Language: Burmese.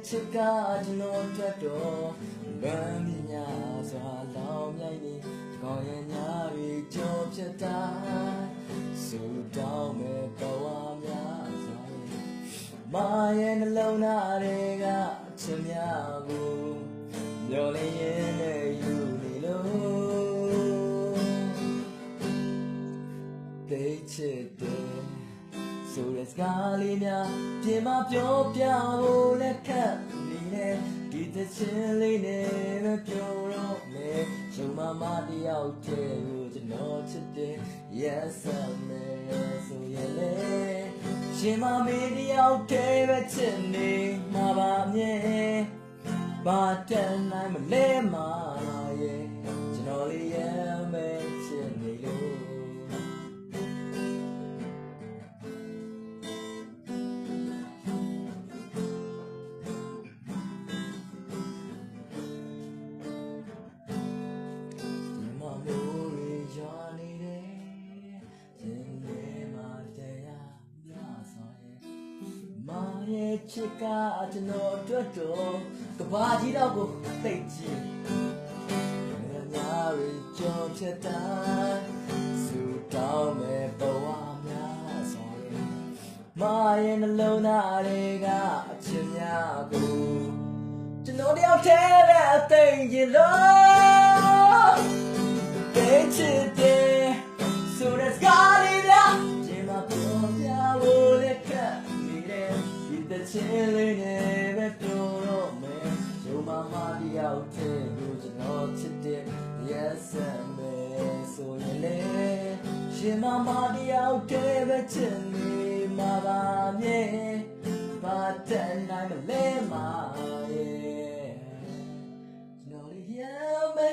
ချစ်ကကျွန်တော်အတွက်တော့ဗမ်းမြညာစွာလောင်မြိုက်နေခေါင်းရဲ့ညာရီကြောဖြစ်တာစူတောင်းမဲ့ဘဝများစွာမာရဲ့နှလုံးသားတွေကချစ်များကိုမျောလင်းရင်လည်းယူနေလို့သိချစ်တယ်ဆိုတဲ့စကားလေးများပြင်မပြောပြဖို့လက်ခတ်နေနဲ့ဒီသချင်းလေးနဲ့ပဲပြောတော့မယ်ရုံမတယောက်တည်းကိုကျွန်တော်ချစ်တယ် yes man ဆိုရင်လေရှင်မမေးတယောက်တည်းပဲချစ်နေမှာပါမြဲဘာတန်နိုင်မလဲမှာရဲ့ကျွန်တော်လေးရဲ့မဲချစ်နေလို့ချစ်ကကျွန်တော်အတွက်တော့ကဘာကြီးတော့ကိုသိကြည့်ညာရီကြောင့်ဖြစ်တာစူတောင်းမဲ့ဘဝများဆိုရင်မာရဲ့နှလုံးသားတွေကအချစ်များကိုကျွန်တော်တယောက်တည်းပဲအသိရင်လို့သိချစ်တယ်ဆိုတဲ့စကားလေးများဒီမှာပေါ်ပြဖို့လက်ခတ်နေတဲ့the chilling never told me show my body out there who's not today yes me so yele she my body out there but me my body but then I'm a lame my yeah no yeah me